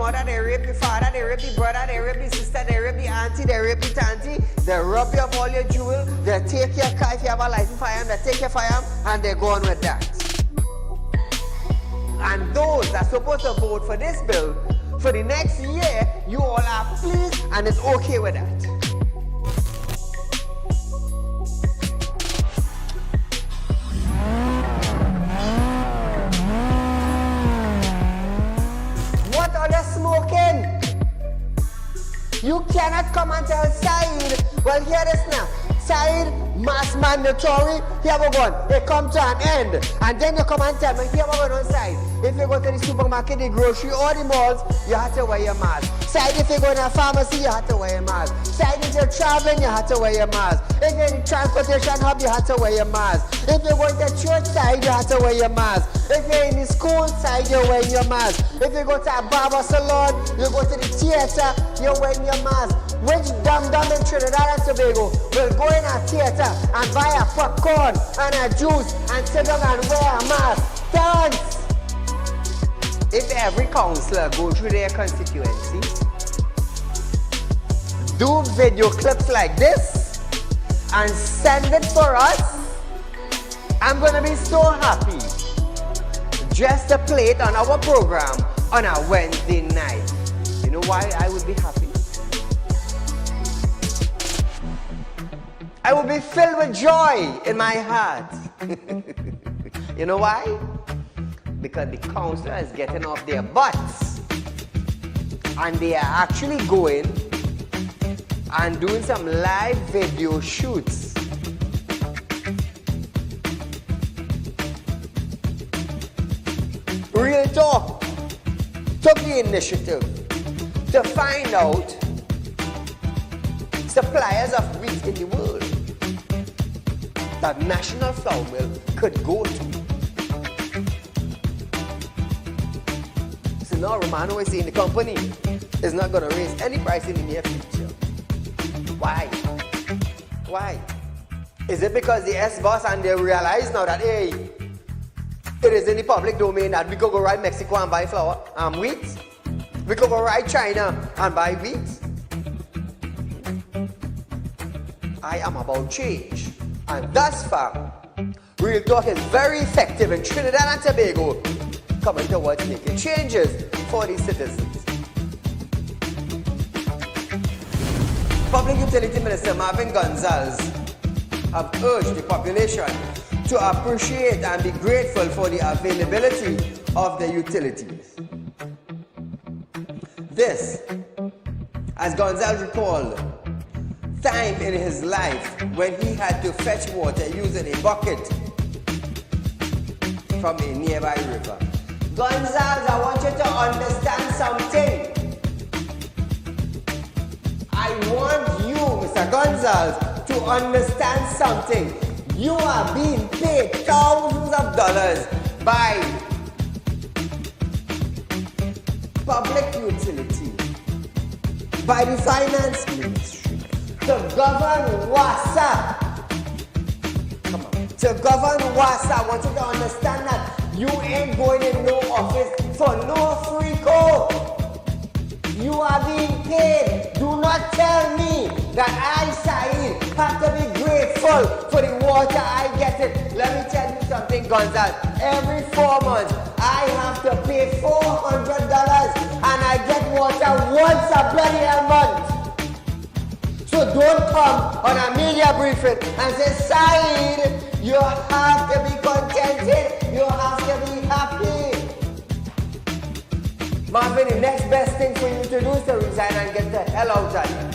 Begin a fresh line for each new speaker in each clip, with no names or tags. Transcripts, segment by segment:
mother, they rape your father, they rape your brother, they rape your sister, they rape your auntie, they rape your auntie, they rob you of all your jewels, they take your car if you have a license firearm, they take your firearm, and they go on with that. And those that are supposed to vote for this bill, for the next year, you all are pleased, and it's okay with that. What are they smoking? You cannot come and tell Saieed, well, hear this now. Saieed, mass mandatory, here we go. It come to an end. And then you come and tell me, here we go on Saieed. If you go to the supermarket, the grocery, or the malls, you have to wear your mask. Saieed, if you go to a pharmacy, you have to wear your mask. Saieed, if you're traveling, you have to wear your mask. If you're in the transportation hub, you have to wear your mask. If you're going to church side, you have to wear your mask. If you're in the school side, you're wearing your mask. If you go to a barber salon, you go to the theater, you're wearing your mask. Which dum-dum in Trinidad and Tobago will go in a theater and buy a popcorn and a juice and sit down and wear a mask? Thanks! If every councillor go through their constituency, do video clips like this and send it for us, I'm gonna be so happy just to play it on our program on a Wednesday night. You know why I would be happy? I will be filled with joy in my heart. You know why? Because the councillor is getting off their butts and they are actually going and doing some live video shoots. Real Talk took the initiative to find out suppliers of wheat in the world that National Flour Mill could go to. So now Romano is saying the company is not going to raise any price in the near future. Why? Why? Is it because the S-boss and they realize now that, hey, it is in the public domain that we could go right Mexico and buy flour and wheat? We could go right China and buy wheat? I am about change. And thus far, Real Talk is very effective in Trinidad and Tobago coming towards making changes for the citizens. Public Utility Minister Marvin Gonzalez have urged the population to appreciate and be grateful for the availability of the utilities. This, as Gonzalez recalled, time in his life when he had to fetch water using a bucket from a nearby river. Gonzalez, I want you to understand something. I want you, Mr. Gonzalez, to understand something. You are being paid thousands of dollars by public utility, by the finance ministry, to govern WASA. Come on. To govern WASA, I want you to understand that you ain't going in no office for no free code. You are being paid. Do not tell me that I, Saieed, have to be grateful for the water I get it. Let me tell you something, Gonzalez. Every 4 months, I have to pay $400 and I get water once a bloody month. So don't come on a media briefing and say, Saieed, you have to be contented. You have to be happy. Marvin, the next best thing for you to do is to resign and get the hell out of here.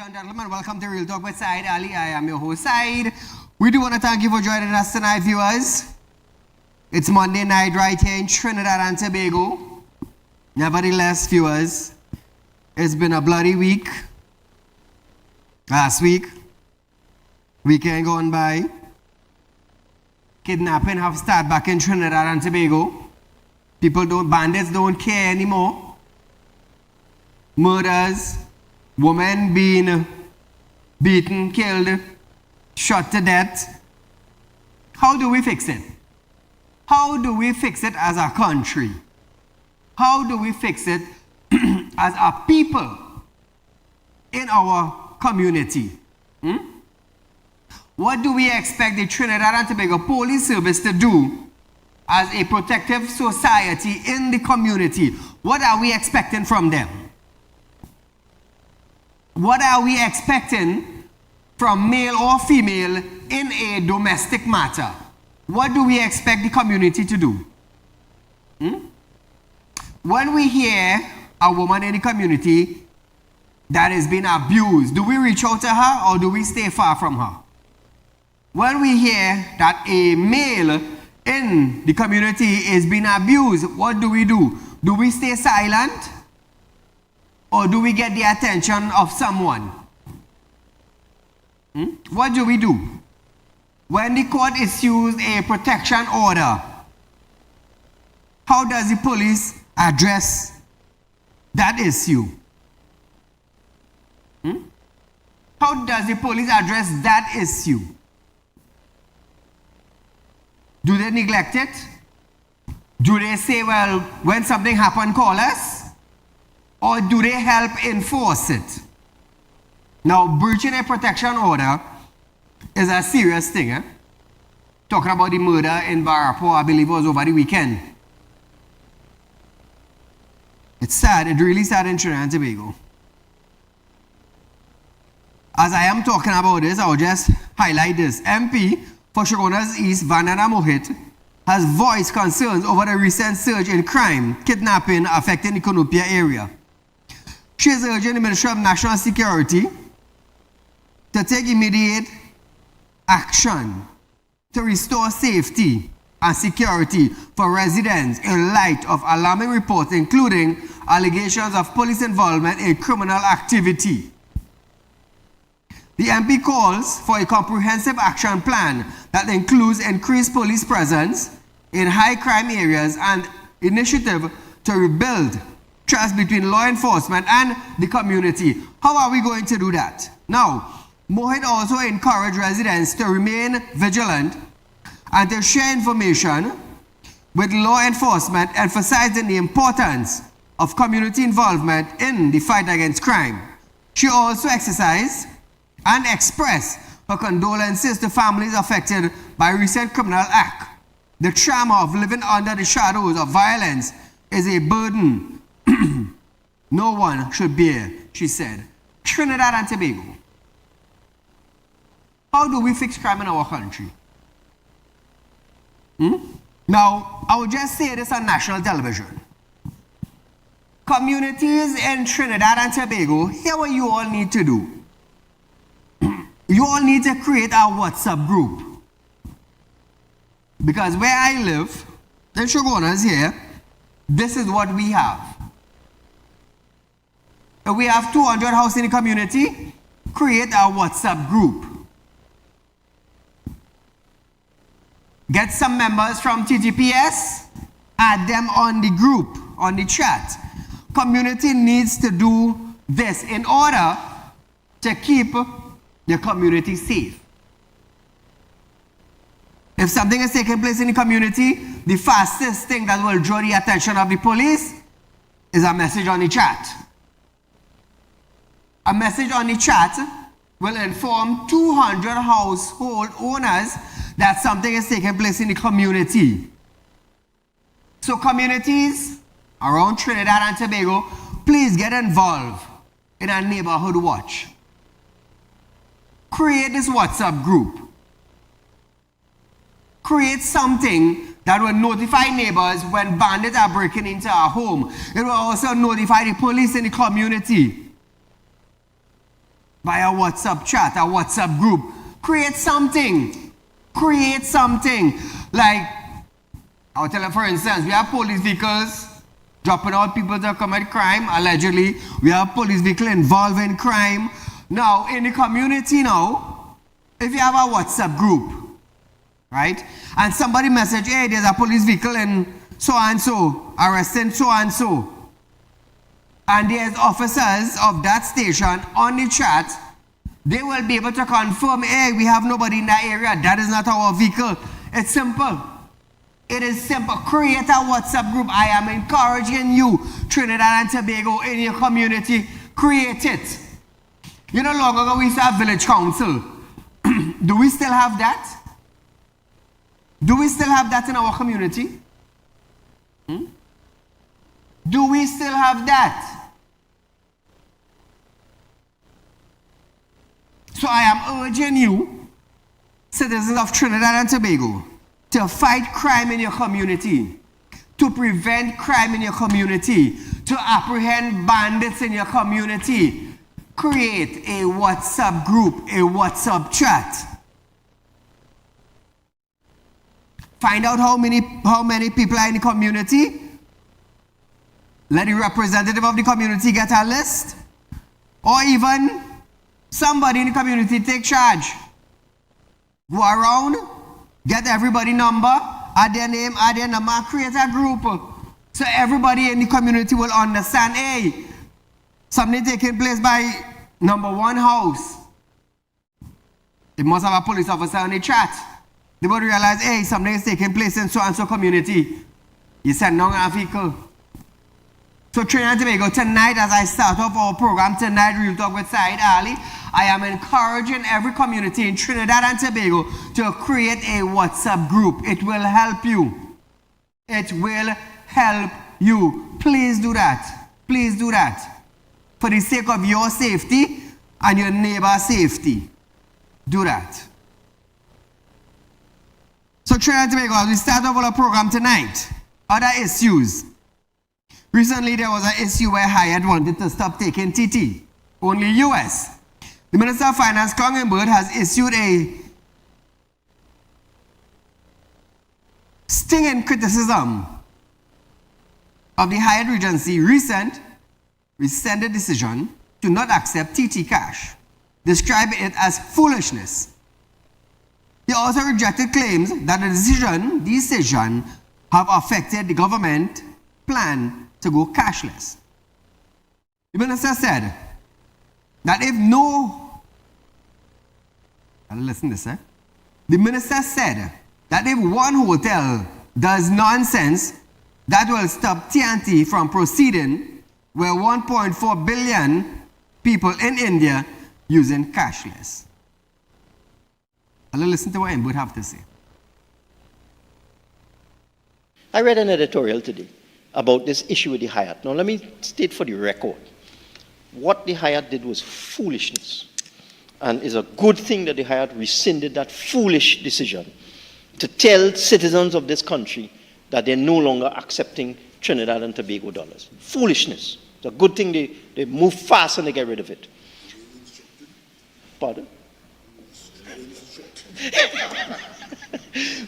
and gentlemen, welcome to Real Talk with Saieed Ali. I am your host, Saieed. We do want to thank you for joining us tonight, viewers. It's Monday night right here in Trinidad and Tobago. Nevertheless, viewers, it's been a bloody week. Last week, weekend gone by, kidnapping have started back in Trinidad and Tobago. Bandits don't care anymore. Murders, women being beaten, killed, shot to death. How do we fix it? How do we fix it as a country? How do we fix it as a people in our community? What do we expect the Trinidad and Tobago Police Service to do as a protective society in the community? What are we expecting from them? What are we expecting from male or female in a domestic matter? What do we expect the community to do? When we hear a woman in the community that is being abused, do we reach out to her or do we stay far from her? When we hear that a male in the community is being abused, what do we do? Do we stay silent? Or do we get the attention of someone? What do we do? When the court issues a protection order, how does the police address that issue? How does the police address that issue? Do they neglect it? Do they say, well, when something happened, call us? Or do they help enforce it? Now, breaching a protection order is a serious thing. Talking about the murder in Barapo, I believe it was over the weekend. It's sad, it really sad in Trinidad and Tobago. As I am talking about this, I'll just highlight this. MP for Shogunas East, Vandana Mohit, has voiced concerns over the recent surge in crime, kidnapping affecting the Konopia area. She is urging the Ministry of National Security to take immediate action to restore safety and security for residents in light of alarming reports, including allegations of police involvement in criminal activity. The MP calls for a comprehensive action plan that includes increased police presence in high crime areas and initiative to rebuild trust between law enforcement and the community. How are we going to do that? Now, Mohit also encouraged residents to remain vigilant and to share information with law enforcement, emphasizing the importance of community involvement in the fight against crime. She also exercised and expressed her condolences to families affected by recent criminal act. The trauma of living under the shadows of violence is a burden no one should bear, she said. Trinidad and Tobago. How do we fix crime in our country? Now, I will just say this on national television. Communities in Trinidad and Tobago, here's what you all need to do. You all need to create a WhatsApp group. Because where I live, in Shogunas here, this is what we have. We have 200 houses in the community. Create a WhatsApp group. Get some members from TTPS, add them on the group, on the chat. Community needs to do this in order to keep the community safe. If something is taking place in the community, the fastest thing that will draw the attention of the police is a message on the chat. A message on the chat will inform 200 household owners that something is taking place in the community. So communities around Trinidad and Tobago, please get involved in a neighborhood watch. Create this WhatsApp group. Create something that will notify neighbors when bandits are breaking into our home. It will also notify the police in the community. via WhatsApp chat, a WhatsApp group. Create something. Create something. Like, I'll tell you, for instance, we have police vehicles dropping out people that commit crime, allegedly. We have police vehicle involved in crime. Now, in the community now, if you have a WhatsApp group, right, and somebody message, hey, there's a police vehicle in so-and-so, arresting so-and-so, and there's officers of that station on the chat, they will be able to confirm, hey, we have nobody in that area. That is not our vehicle. It's simple. It is simple. Create a WhatsApp group. I am encouraging you, Trinidad and Tobago, in your community. Create it. You know, long ago we used to have village council. Do we still have that? Do we still have that in our community? Do we still have that? So I am urging you, citizens of Trinidad and Tobago, to fight crime in your community, to prevent crime in your community, to apprehend bandits in your community. Create a WhatsApp group, a WhatsApp chat. Find out how many people are in the community. Let the representative of the community get a list. Or even somebody in the community take charge. Go around, get everybody number, add their name, add their number, create a group. So everybody in the community will understand, hey, something taking place by number one house. They must have a police officer on the chat. They will realize, hey, something is taking place in so-and-so community. You send down a vehicle. So Trinidad and Tobago, tonight as I start off our program, tonight Real Talk with Saieed Ali, I am encouraging every community in Trinidad and Tobago to create a WhatsApp group. It will help you. It will help you. Please do that. Please do that. For the sake of your safety and your neighbor's safety. Do that. So Trinidad and Tobago, as we start off our program tonight, other issues. Recently there was an issue where Hyatt wanted to stop taking TT, only US. The Minister of Finance, Clongenberg, has issued a stinging criticism of the Hyatt Regency recent rescinded decision to not accept TT cash, describing it as foolishness. He also rejected claims that the decision have affected the government plan to go cashless. The minister said that if listen to this, The minister said that if one hotel does nonsense, that will stop TNT from proceeding with 1.4 billion people in India using cashless. I'll listen to what Embud have to say.
I read an editorial today about this issue with the Hyatt. Now let me state for the record, what the Hyatt did was foolishness. And it's a good thing that the Hyatt rescinded that foolish decision to tell citizens of this country that they're no longer accepting Trinidad and Tobago dollars. Foolishness. It's a good thing they move fast and they get rid of it. Pardon?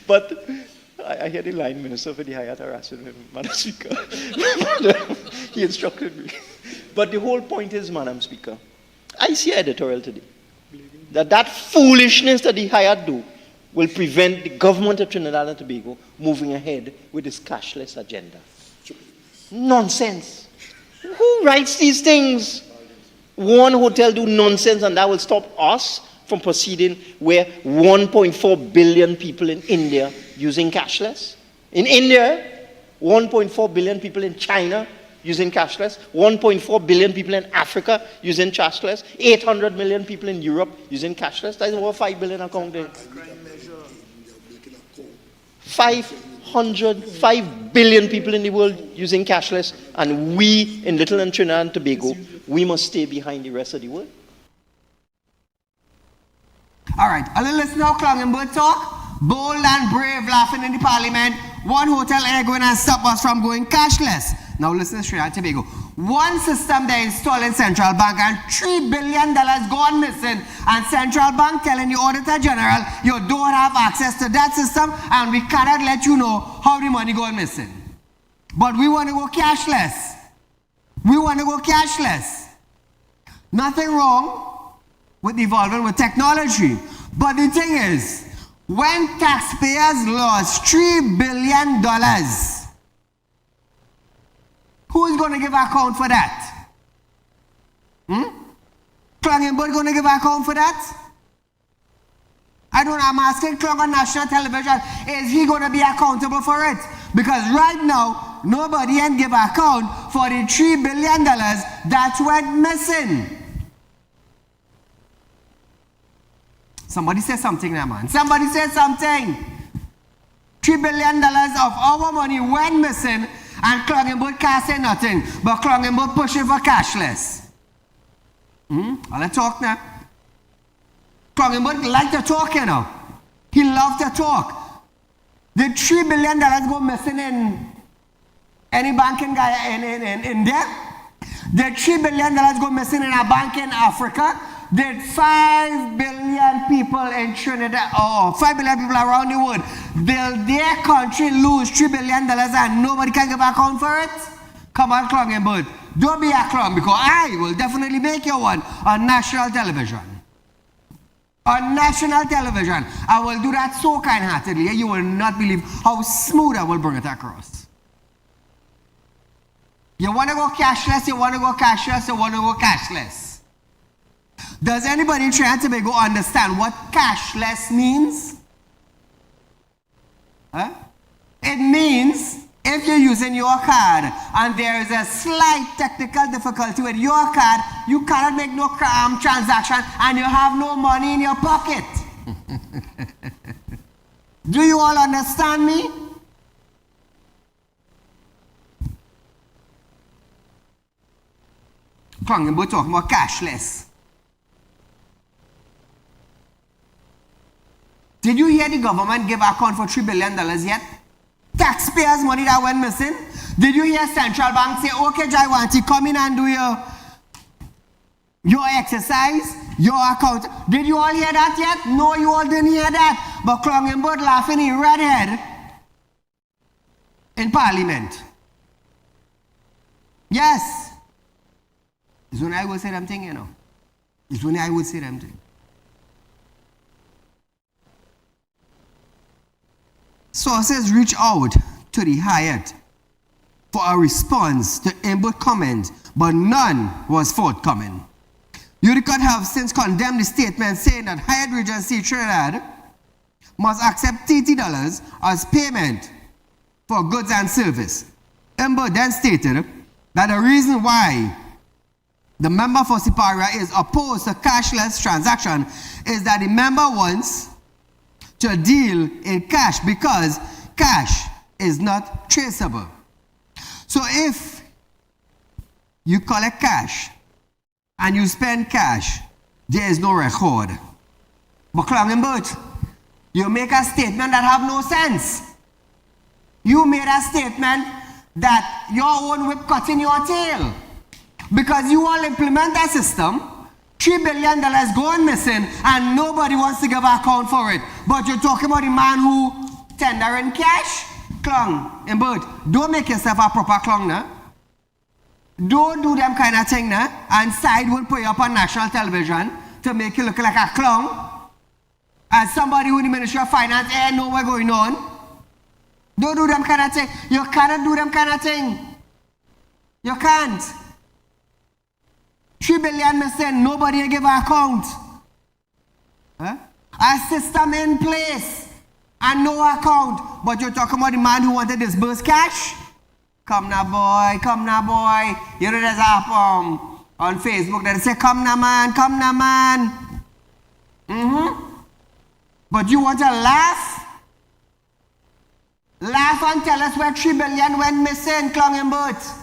But I hear the line minister for the Hyatt harassing him, Madam Speaker. He instructed me. But the whole point is, Madam Speaker, I see an editorial today that foolishness that the Hyatt do will prevent the government of Trinidad and Tobago moving ahead with this cashless agenda. Nonsense. Who writes these things? One hotel do nonsense and that will stop us from proceeding where 1.4 billion people in India using cashless. In India, 1.4 billion people in China using cashless, 1.4 billion people in Africa using cashless, 800 million people in Europe using cashless. That is over 5 billion account there. 5 billion people in the world using cashless, and we in Little and Trinidad and Tobago, we must stay behind the rest of the world.
All right, a little listen how Clongenberg talk. Bold and brave, laughing in the parliament. One hotel air going to stop us from going cashless. Now listen to Trinidad and Tobago. one system they install in central bank and $3 billion gone missing, and central bank telling the auditor general you don't have access to that system and we cannot let you know how the money gone missing. But we want to go cashless. We want to go cashless. Nothing wrong with evolving with technology. But the thing is, when taxpayers lost $3 billion, who is going to give account for that? Klangenberg going to give account for that? I'm asking Klong on national television, is he going to be accountable for it? Because right now, nobody can give account for the $3 billion that went missing. Somebody say something now, man. Somebody say something. $3 billion of our money went missing, and Klangenberg can't say nothing, but Klangenberg pushing for cashless. Let's talk now. Klangenberg like to talk, you know. He loves to talk. The $3 billion go missing in any bank in India. The $3 billion go missing in a bank in Africa. Did 5 billion people in Trinidad, 5 billion people around the world, will their country lose $3 billion and nobody can give account for it? Come on, Klangenberg. Don't be a clown, because I will definitely make you one on national television. On national television. I will do that so kind-heartedly, you will not believe how smooth I will bring it across. You want to go cashless, you want to go cashless, you want to go cashless. Does anybody in Trinidad and Tobago understand what cashless means? It means if you're using your card and there is a slight technical difficulty with your card, you cannot make no transaction and you have no money in your pocket. Do you all understand me? We're talking about cashless. Did you hear the government give account for $3 billion yet? Taxpayers' money that went missing. Did you hear central bank say, okay, Jaiwanti, come in and do your exercise, your account? Did you all hear that yet? No, you all didn't hear that. But Klangenberg laughing in red head in Parliament. Yes. It's when I would say them thing, you know. It's when I would say them thing. Sources reach out to the Hyatt for a response to input comment, but none was forthcoming. UDCOT have since condemned the statement, saying that Hyatt Regency Trinidad must accept $30 as payment for goods and service. Ember then stated that the reason why the member for Siparia is opposed to cashless transaction is that the member wants to deal in cash because cash is not traceable. So if you collect cash and you spend cash, there is no record. But Klangenberg, you make a statement that have no sense. You made a statement that your own whip cutting your tail. Because you all implement a system, $3 billion going missing, and nobody wants to give account for it. But you're talking about the man who tender in cash? Klangenberg, don't make yourself a proper clown, nah? Don't do them kind of thing, nah? And side will put you up on national television to make you look like a clown. As somebody who in the Ministry of Finance ain't know what's going on. Don't do them kind of thing. You cannot do them kind of thing. You can't. $3 billion missing, nobody give an account. A system in place and no account. But you're talking about the man who wanted to disburse cash? Come now, boy, come now, boy. You know there's a on Facebook that say, come now, man, come now, man. But you want to laugh? Laugh and tell us where $3 billion went missing, Klangenberg.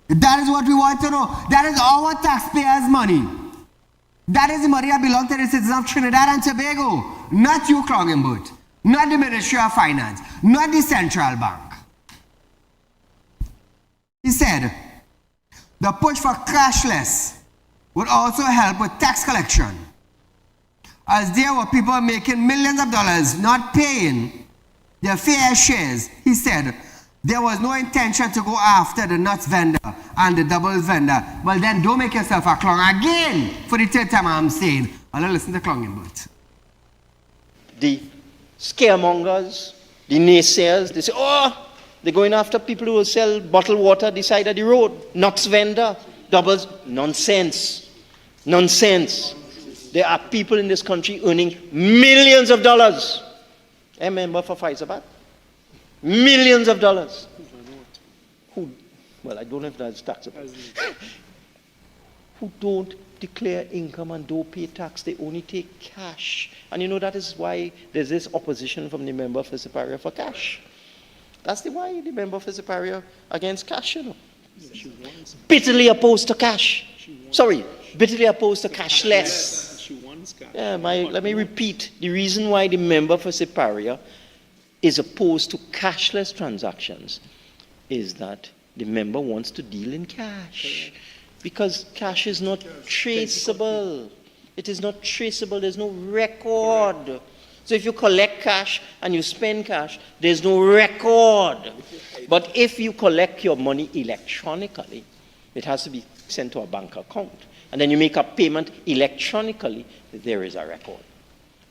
That is what we want to know. That is our taxpayers' money. That is the money that belongs to the citizens of Trinidad and Tobago. Not you, Klangenberg. Not the Ministry of Finance. Not the Central Bank. He said, The push for cashless would also help with tax collection, as there were people making millions of dollars not paying their fair shares. He said there was no intention to go after the nuts vendor and the doubles vendor. Well, then don't make yourself a clown again for the third time I'm saying. I'll not listen to clowning, but
The scaremongers, the naysayers, they say, oh, they're going after people who will sell bottled water this side of the road. Nuts vendor, doubles. Nonsense. Nonsense. There are people in this country earning millions of dollars. A member for Pfizer, millions of dollars. Who, well, I don't know if that's taxable. Who don't declare income and don't pay tax, they only take cash. And you know that is why there's this opposition from the member for Superior for cash. That's why the member for Superior against cash, you know. Bitterly opposed to cash. Sorry, bitterly opposed to cashless. Yeah, let me repeat. The reason why the member for Superior is opposed to cashless transactions is that the member wants to deal in cash. Because cash is not traceable. It is not traceable. There's no record. So if you collect cash and you spend cash, there's no record. But if you collect your money electronically, it has to be sent to a bank account. And then you make a payment electronically, there is a record.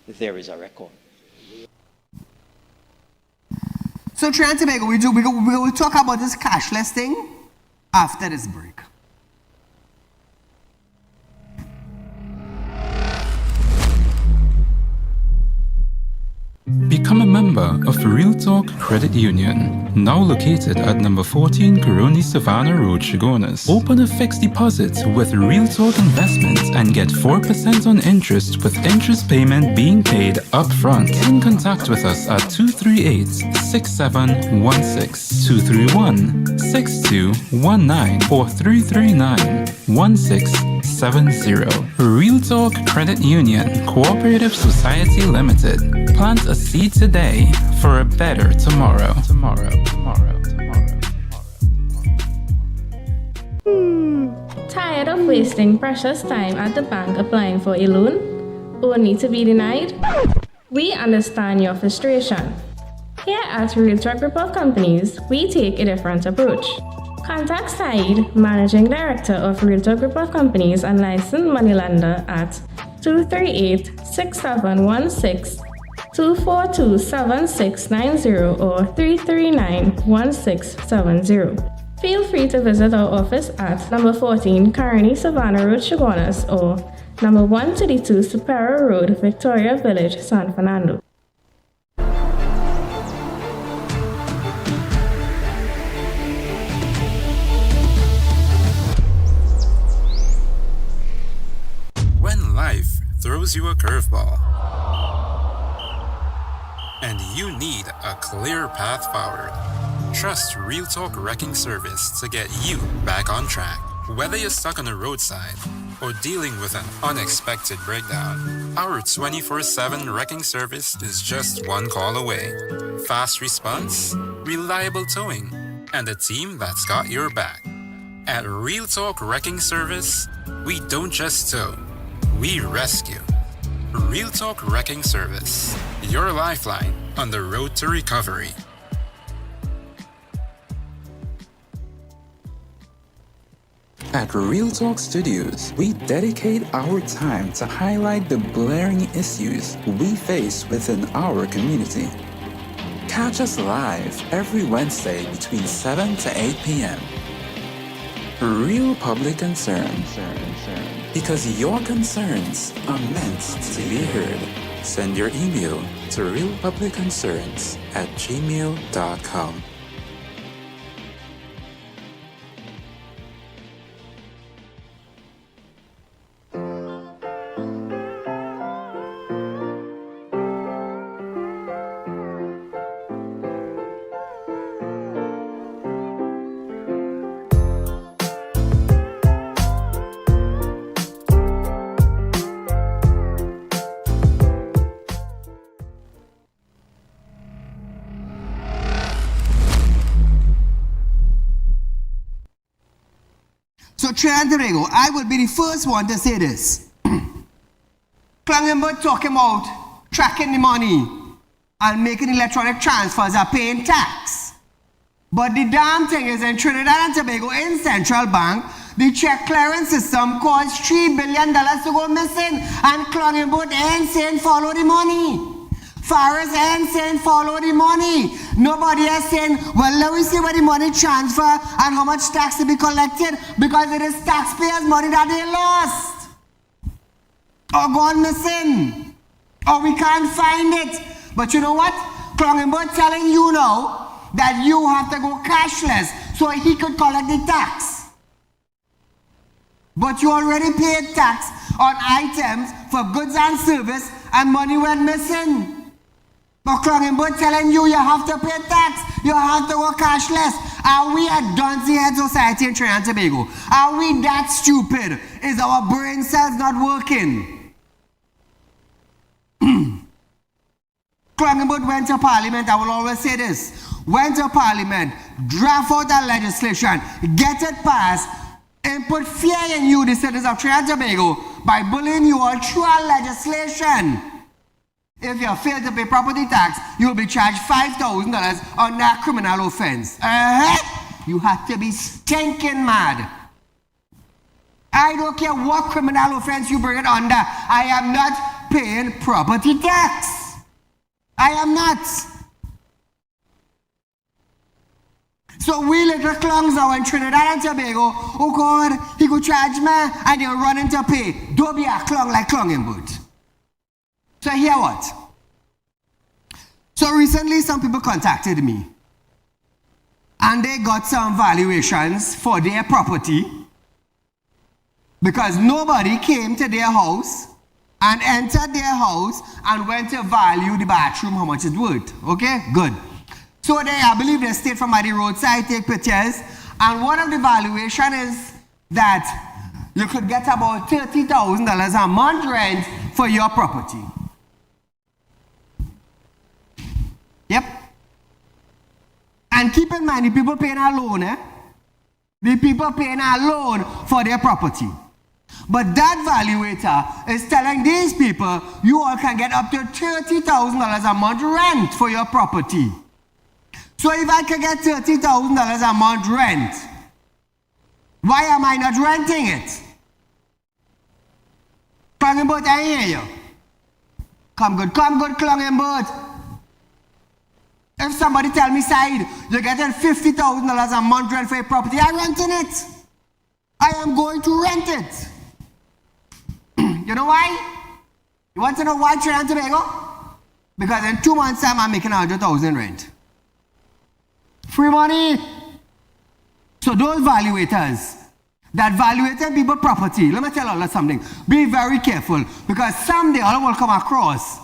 There is a record.
so Trinidad and Tobago, we will talk about this cashless thing after this break.
Become a member of Real Talk Credit Union, now located at number 14 Coroni Savannah Road, Chagonas. Open a fixed deposit with Real Talk Investments and get 4% on interest with interest payment being paid upfront. Get in contact with us at 238-6716, 231-6219 or 339-1670. Real Talk Credit Union Cooperative Society Limited. Plant a seed today for a better tomorrow.
Tired of wasting precious time at the bank applying for a loan, only to be denied? We understand your frustration. Here at Real Talk Group of Companies, we take a different approach. Contact Saieed, Managing Director of Real Talk Group of Companies and licensed moneylender at 238-6716, 242-7690 or 339-1670. Feel free to visit our office at number 14 Coroni Savannah Road, Chagonas or number 132 Superior Road, Victoria Village, San Fernando.
When life throws you a curveball and you need a clear path forward, trust Real Talk Wrecking Service to get you back on track. Whether you're stuck on the roadside or dealing with an unexpected breakdown, our 24/7 wrecking service is just one call away. Fast response, reliable towing, and a team that's got your back. At Real Talk Wrecking Service, we don't just tow, we rescue. Real Talk Wrecking Service, your lifeline on the road to recovery. At Real Talk Studios, we dedicate our time to highlight the glaring issues we face within our community. Catch us live every Wednesday between 7 to 8 p.m. Real Public Concern. Because your concerns are meant to be heard. Send your email to realpublicconcerns@gmail.com.
So Trinidad and Tobago, I will be the first one to say this. Clangenberg talking about tracking the money and making electronic transfers are paying tax. But the damn thing is in Trinidad and Tobago, in Central Bank, the check clearance system caused $3 billion to go missing, and Clangenberg ain't saying follow the money. Farrers ain't saying follow the money. Nobody is saying, well, let me see where the money transfer and how much tax to be collected, because it is taxpayers' money that they lost or gone missing, or we can't find it. But you know what? Clangenberg telling you now that you have to go cashless so he could collect the tax. But you already paid tax on items for goods and service, and money went missing. But Clangenberg telling you have to pay tax, you have to go cashless. Are we a dunce head society in Trinidad and Tobago? Are we that stupid? Is our brain cells not working? Clangenberg went to Parliament, I will always say this, went to Parliament, draft out that legislation, get it passed, and put fear in you, the citizens of Trinidad and Tobago, by bullying you all through our legislation. If you fail to pay property tax, you will be charged $5,000 on that criminal offense. You have to be stinking mad. I don't care what criminal offense you bring it under. I am not paying property tax. I am not. So we little clungs now in Trinidad and Tobago, oh God, he could charge me and you're running to pay. Don't be a clung like Clangenberg. So hear what? So recently some people contacted me and they got some valuations for their property because nobody came to their house and entered their house and went to value the bathroom, how much it's worth. Okay, good. So they, I believe they stayed from by the roadside, take pictures, and one of the valuation is that you could get about $30,000 a month rent for your property. Yep. And keep in mind, the people paying a loan, the people paying a loan for their property. But that valuator is telling these people, you all can get up to $30,000 a month rent for your property. So if I can get $30,000 a month rent, why am I not renting it? Clangenberg, I hear you. Come good, Clangenberg. If somebody tell me, Saeed, you're getting $50,000 a month rent for your property, I'm renting it. I am going to rent it. You know why? You want to know why Trinidad and Tobago? Because in 2 months' time, I'm making $100,000 rent. Free money. So those valuators that valuated people's property, let me tell you something. Be very careful, because someday all will come across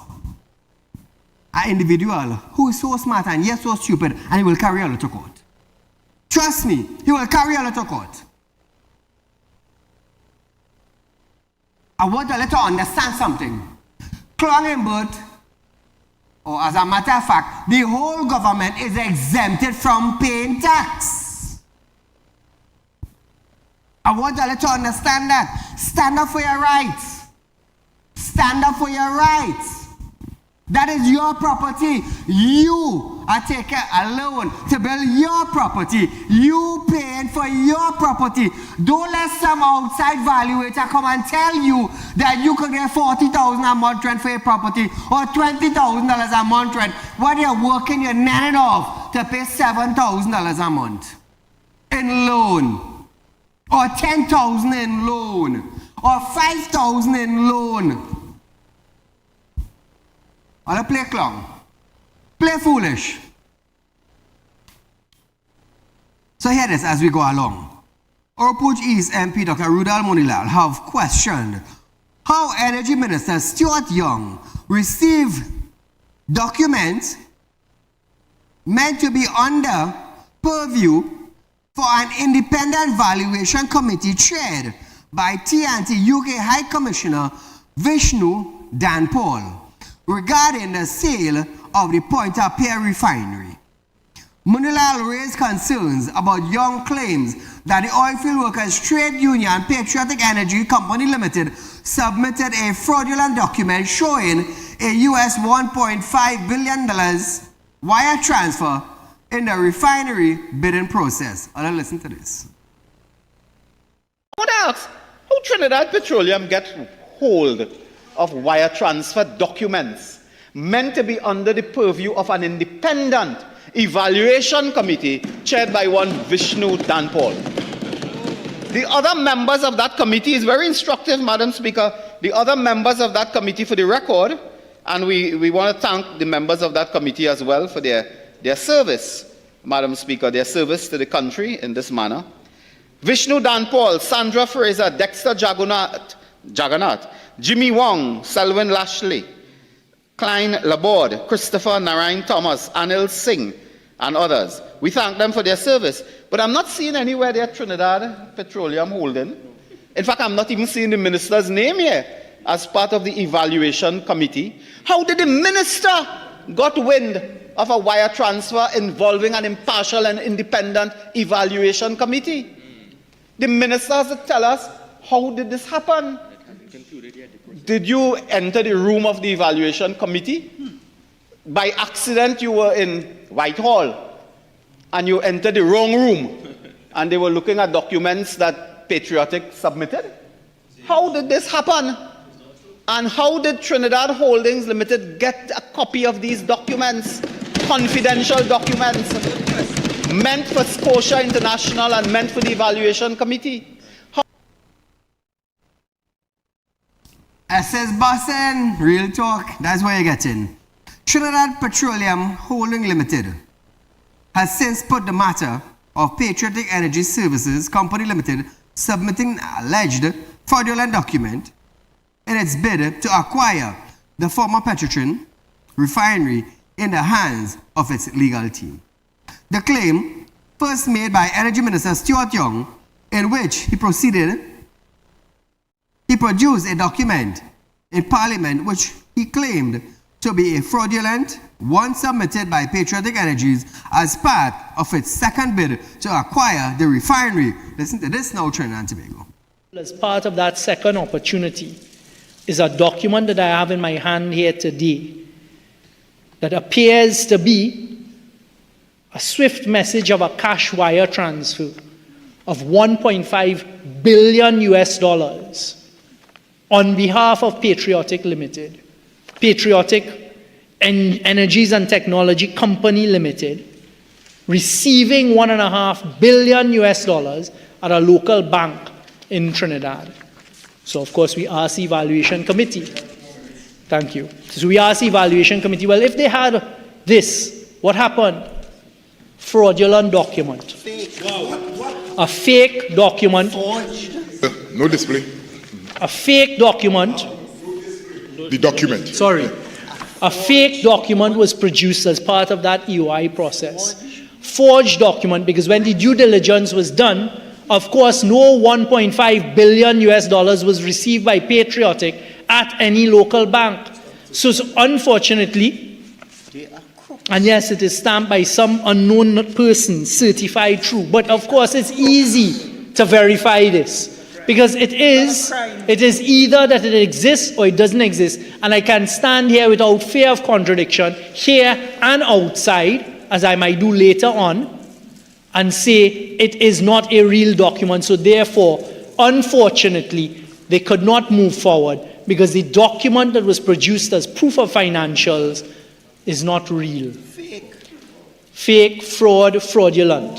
an individual who is so smart and yet so stupid, and he will carry you to court. Trust me, he will carry you to court. I want you to understand something. Clangenberg, or as a matter of fact, the whole government is exempted from paying tax. I want you to understand that. Stand up for your rights. Stand up for your rights. That is your property. You are taking a loan to build your property. You paying for your property. Don't let some outside valuator come and tell you that you could get $40,000 a month rent for your property or $20,000 a month rent. When you're working, you're netting off to pay $7,000 a month in loan, or $10,000 in loan, or $5,000 in loan. Or play clown. Play foolish. So hear this as we go along. Oropouche East MP Dr. Rudal Monilal have questioned how Energy Minister Stuart Young received documents meant to be under purview for an independent valuation committee chaired by T&T UK High Commissioner Vishnu Danpal regarding the sale of the Point-a-Pier Refinery. Munilal raised concerns about young claims that the Oilfield Workers Trade Union Patriotic Energy Company Limited submitted a fraudulent document showing a US $1.5 billion wire transfer in the refinery bidding process. I'll listen to this.
I want to ask, how Trinidad Petroleum get hold of wire transfer documents meant to be under the purview of an independent evaluation committee chaired by one Vishnu Danpal? The other members of that committee is very instructive, Madam Speaker. The other members of that committee, for the record, and we want to thank the members of that committee as well for their service, Madam Speaker, their service to the country in this manner. Vishnu Danpal, Sandra Fraser, Dexter Jagannath, Jimmy Wong, Selwyn Lashley, Klein Laborde, Christopher Narayan Thomas, Anil Singh, and others. We thank them for their service. But I'm not seeing anywhere their Trinidad Petroleum holding. In fact, I'm not even seeing the minister's name here as part of the evaluation committee. How did the minister got wind of a wire transfer involving an impartial and independent evaluation committee? The minister has to tell us, how did this happen? Did you enter the room of the evaluation committee? By accident, you were in Whitehall and you entered the wrong room and they were looking at documents that Patriotic submitted? How did this happen? And how did Trinidad Holdings Limited get a copy of these documents, confidential documents, meant for Scotia International and meant for the evaluation committee?
SS Boston, real talk, that's where you're getting. Trinidad Petroleum Holding Limited has since put the matter of Patriotic Energy Services Company Limited submitting an alleged fraudulent document in its bid to acquire the former Petrotrin refinery in the hands of its legal team. The claim, first made by Energy Minister Stuart Young, in which he produced a document in Parliament which he claimed to be a fraudulent one submitted by Patriotic Energies as part of its second bid to acquire the refinery. Listen to this now, Trinidad and Tobago.
As part of that second opportunity is a document that I have in my hand here today that appears to be a swift message of a cash wire transfer of $1.5 billion on behalf of Patriotic Limited, Patriotic Energies and Technology Company Limited, receiving $1.5 billion at a local bank in Trinidad. So, of course, we asked the evaluation committee. Thank you. So we asked the evaluation committee, well, if they had this, what happened? Fraudulent document. A fake document.
No display.
A fake document.
The document.
Sorry. A fake document was produced as part of that EOI process. Forged document, because when the due diligence was done, of course, no $1.5 billion was received by Patriotic at any local bank. So unfortunately, and yes, it is stamped by some unknown person, certified true. But of course, it's easy to verify this. Because it is either that it exists or it doesn't exist. And I can stand here without fear of contradiction, here and outside, as I might do later on, and say it is not a real document. So therefore, unfortunately, they could not move forward because the document that was produced as proof of financials is not real. Fake, fraudulent.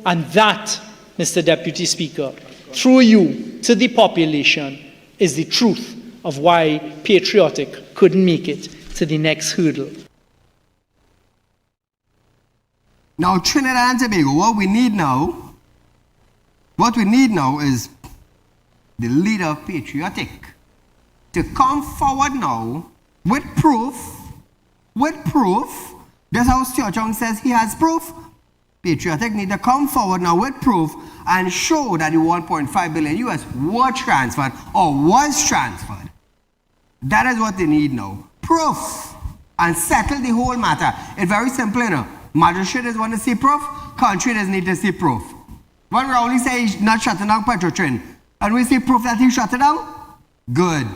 And that, Mr. Deputy Speaker, through you to the population, is the truth of why Patriotic couldn't make it to the next hurdle.
Now, Trinidad and Tobago, what we need now is the leader of Patriotic to come forward now with proof. That's how Stuart Young says he has proof. Patriotic need to come forward now with proof and show that the $1.5 billion were transferred or was transferred. That is what they need now. Proof. And settle the whole matter. It's very simple, you know. Magistrate is want to see proof, country doesn't need to see proof. When Rowley say he's not shutting down petrol train, and we see proof that he shut it down, good.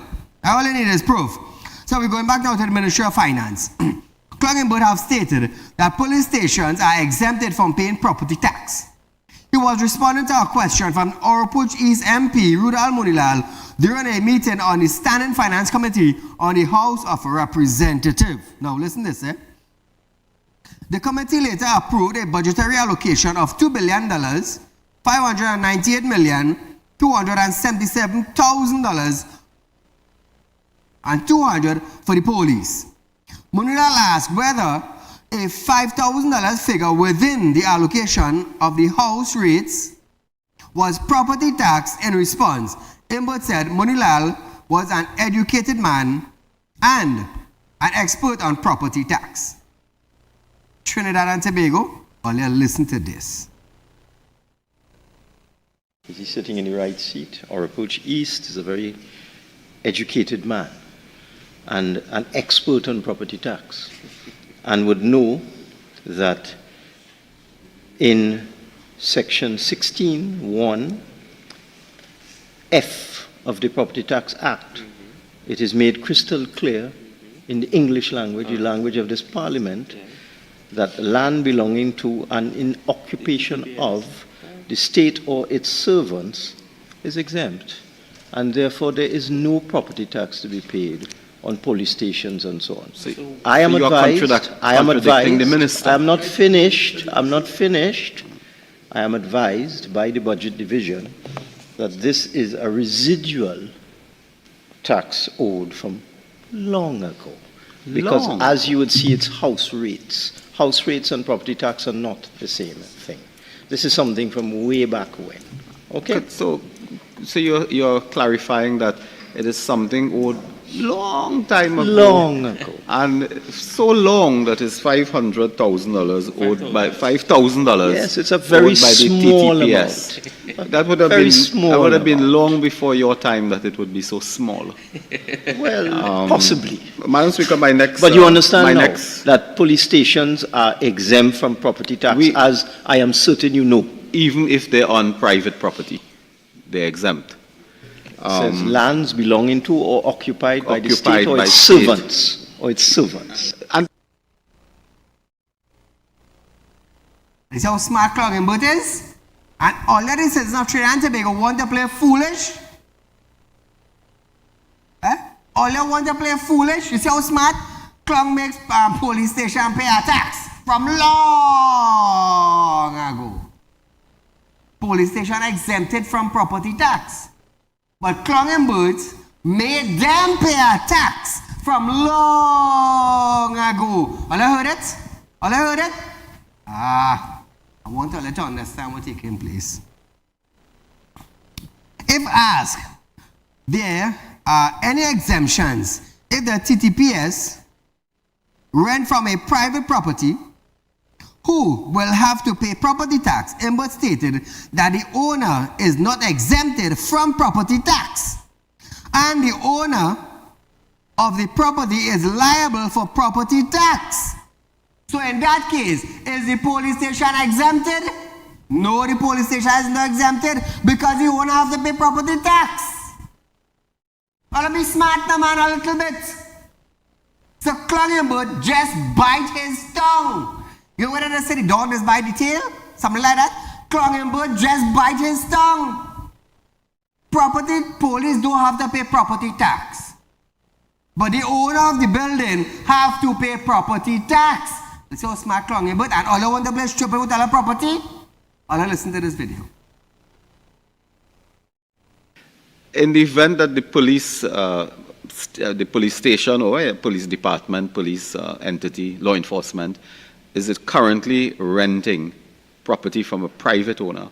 All you need is proof. So we're going back now to the Ministry of Finance. Cluggenberg have stated that police stations are exempted from paying property tax. He was responding to a question from Oropouche East MP Rudal Munilal during a meeting on the Standing Finance Committee on the House of Representatives. Now listen to this, The committee later approved a budgetary allocation of $2 billion, $598,277,000 and $200 for the police. Munilal asked whether a $5,000 figure within the allocation of the house rates was property tax. In response, Imbert said Munilal was an educated man and an expert on property tax. Trinidad and Tobago, only listen to this.
Is he sitting in the right seat? Oropouche East is a very educated man and an expert on property tax, and would know that in section 16(1)(f) of the Property Tax Act, it is made crystal clear in the English language, the language of this Parliament, that land belonging to and in occupation of the state or its servants is exempt, and therefore there is no property tax to be paid on police stations and so on. I am advised,
the minister.
I am not finished, I am advised by the Budget Division that this is a residual tax owed from long ago. Because as you would see, it's house rates. House rates and property tax are not the same thing. This is something from way back when. Okay?
So you're clarifying that it is something owed long time ago.
Long ago.
And so long that it's $500,000 owed by $5,000.
Yes, it's a very small amount.
That would have been long before your time that it would be so small.
Well, possibly.
Madam Speaker, my next.
But you understand now that police stations are exempt from property tax, as I am certain you know.
Even if they're on private property, they're exempt.
It says lands belonging to or occupied by the state or its servants.
And
this is how smart Cluggenberg is. And all that is citizens of Trinidad and Tobago want to play foolish. All you want to play foolish. You see how smart Clug makes police station pay a tax from long ago. Police station exempted from property tax. But Cluggenberg made them pay a tax from long ago. All you heard it? All you heard it? I want to let you understand what's taking place. If asked, there are any exemptions if the TTPS rent from a private property, who will have to pay property tax? Imbert stated that the owner is not exempted from property tax, and the owner of the property is liable for property tax. So in that case, is the police station exempted? No, the police station is not exempted because the owner has to pay property tax. I'll be smart now, man, a little bit. So Cluggenberg just bite his tongue. You know what they say, the dog just bite the tail? Something like that. Cluggenberg just bite his tongue. Property police don't have to pay property tax. But the owner of the building have to pay property tax. That's how smart Cluggenberg. And all I want to play stupid with all the property, all I listen to this video.
in the event that the police station or a police department, police entity, law enforcement, is it currently renting property from a private owner,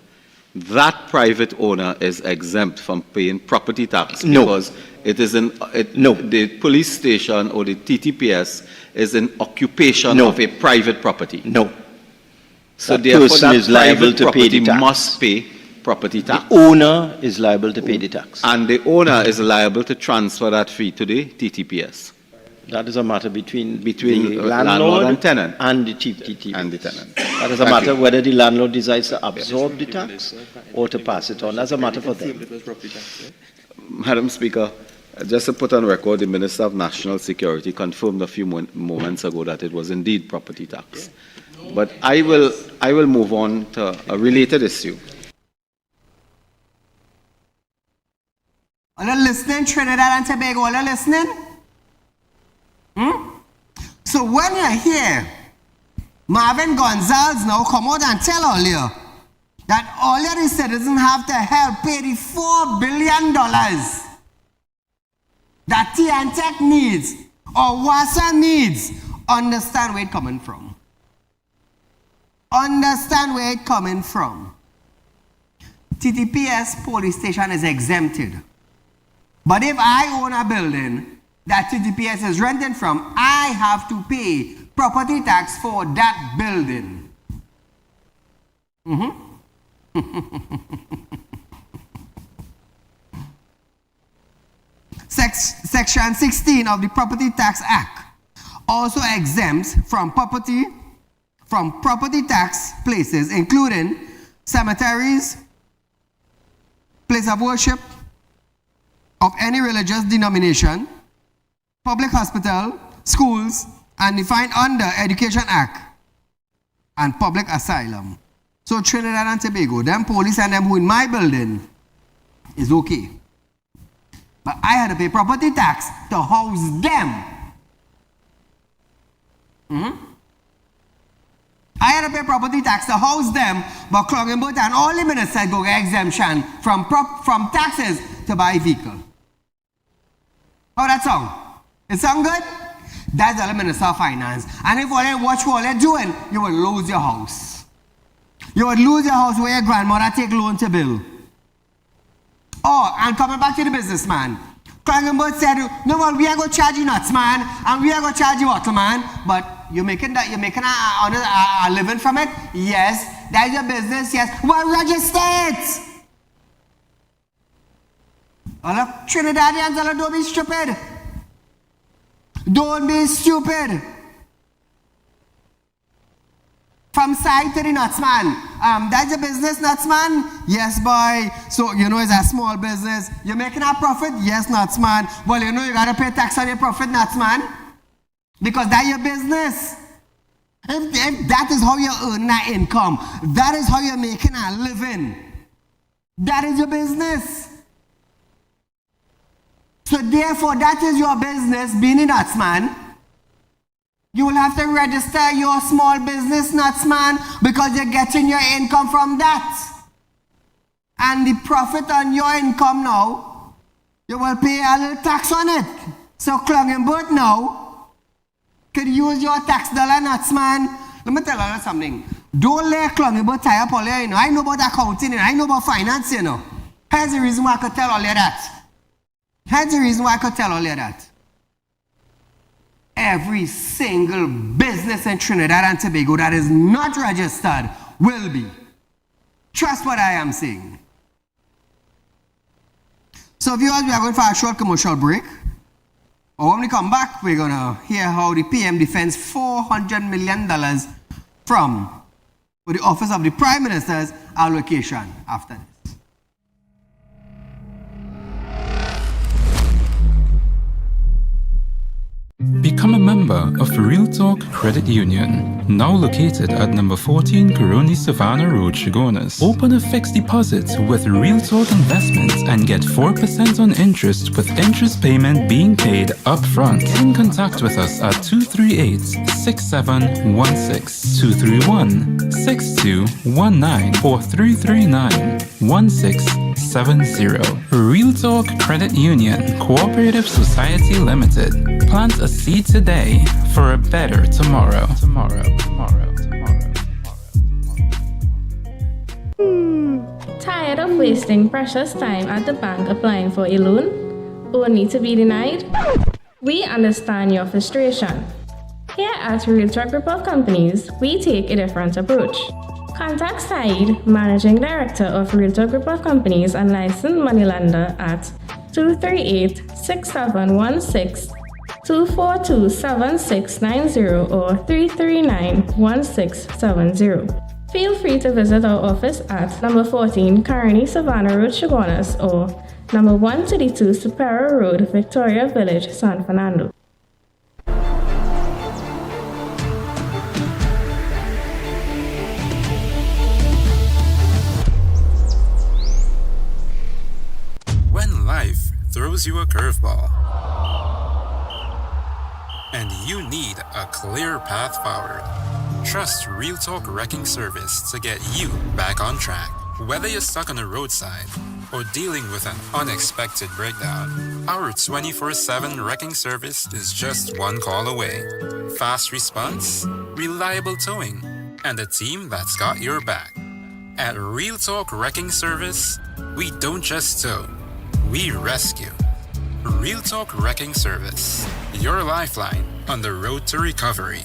that private owner is exempt from paying property tax because it is the police station or the TTPS is an occupation of a private property. So therefore that is liable to pay the tax. Must pay property tax.
The owner is liable to pay the tax.
And the owner is liable to transfer that fee to the TTPS.
That is a matter between
Between
the
landlord and tenant.
and the TTT.
And the tenant.
That is a matter whether the landlord decides to absorb the tax or to pass it on. That's a matter for them.
Madam Speaker, just to put on record, the Minister of National Security confirmed a few moments ago that it was indeed property tax. But I will move on to a related issue.
Are you listening, Trinidad and Tobago? Are you listening? So when you're here, Marvin Gonzalez now come out and tell all you that all your citizens have to help pay the $4 billion that TNTech needs or WASA needs. Understand where it's coming from. Understand where it's coming from. TTPS police station is exempted. But if I own a building that TTPS is renting from, I have to pay property tax for that building. Section 16 of the Property Tax Act also exempts from property tax places, including cemeteries, place of worship of any religious denomination, public hospital, schools, and defined under Education Act and public asylum. So Trinidad and Tobago, them police and them who in my building is okay. But I had to pay property tax to house them. I had to pay property tax to house them, but Clongenbert and all the ministers go get exemption from taxes to buy a vehicle. How that sound? It sound good? That's the Minister of Finance. And if all they watch what they're doing, you will lose your house. You would lose your house where your grandmother take loan to build. Oh, and coming back to the businessman. Clongenbert said, no, well, we are going to charge you nuts, man, and we are going to charge you water, man. But you're making a living from it? Yes. That's your business? Yes. Well, register it. All of Trinidadians, don't be stupid. Don't be stupid. From side to the nuts, man. That's your business, nuts, man? Yes, boy. So, it's a small business. You're making a profit? Yes, nuts, man. Well, you got to pay tax on your profit, nuts, man. Because that's your business. If that is how you earn that income, that is how you're making a living. That is your business. So therefore, that is your business, being a nuts, man. You will have to register your small business, nuts, man, because you're getting your income from that. And the profit on your income now, you will pay a little tax on it. So Clongenbert now could use your tax dollar, nuts, man. Let me tell you something. Don't let Clongenbert tie up all your, I know about accounting, I know about finance, Here's the reason why I could tell all you that. Every single business in Trinidad and Tobago that is not registered will be. Trust what I am saying. So viewers, we are going for a short commercial break. When we come back, we're going to hear how the PM defends $400 million from the Office of the Prime Minister's allocation after this.
Become a member of Real Talk Credit Union, now located at number 14 Coroni Savannah Road, Chagonas. Open a fixed deposit with Real Talk Investments and get 4% on interest with interest payment being paid up front. Get in contact with us at 238-6716, 231-6219 or 339-1670. Real Talk Credit Union, Cooperative Society Limited. Plant a seed today for a better tomorrow.
Tired of wasting precious time at the bank applying for a loan, only to be denied? We understand your frustration. Here at Real Talk Group of Companies, we take a different approach. Contact Saieed, Managing Director of Real Talk Group of Companies and licensed moneylender at 238-6716 242-7690 or 339-1670. Feel free to visit our office at number 14 Carney Savannah Road, Chaguanas, or number 132 Superior Road, Victoria Village, San Fernando.
When life throws you a curveball and you need a clear path forward, trust Real Talk Wrecking Service to get you back on track. Whether you're stuck on the roadside or dealing with an unexpected breakdown, our 24/7 wrecking service is just one call away. Fast response, reliable towing, and a team that's got your back. At Real Talk Wrecking Service, we don't just tow, we rescue. Real Talk Wrecking Service, your lifeline on the road to recovery.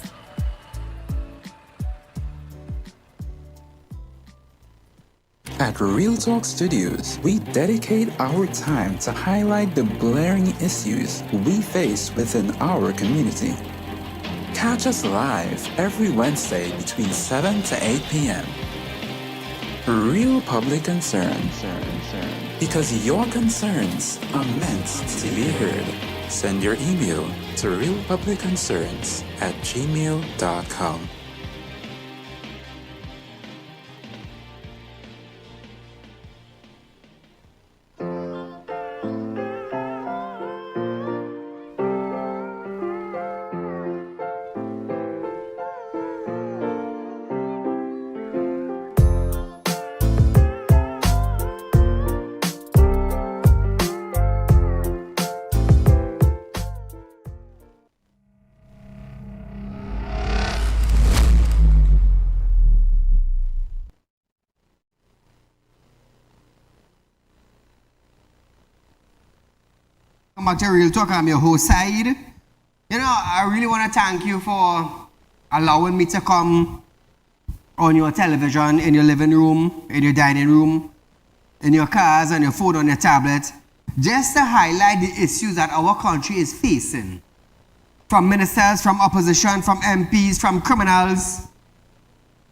At Real Talk Studios, we dedicate our time to highlight the glaring issues we face within our community. Catch us live every Wednesday between 7 to 8 p.m. Real Public Concern. Because your concerns are meant to be heard. Send your email to realpublicconcerns@gmail.com.
Come back to Real Talk. I'm your host, Saeed. You know, I really want to thank you for allowing me to come on your television, in your living room, in your dining room, in your cars, on your phone, on your tablet, just to highlight the issues that our country is facing. From ministers, from opposition, from MPs, from criminals.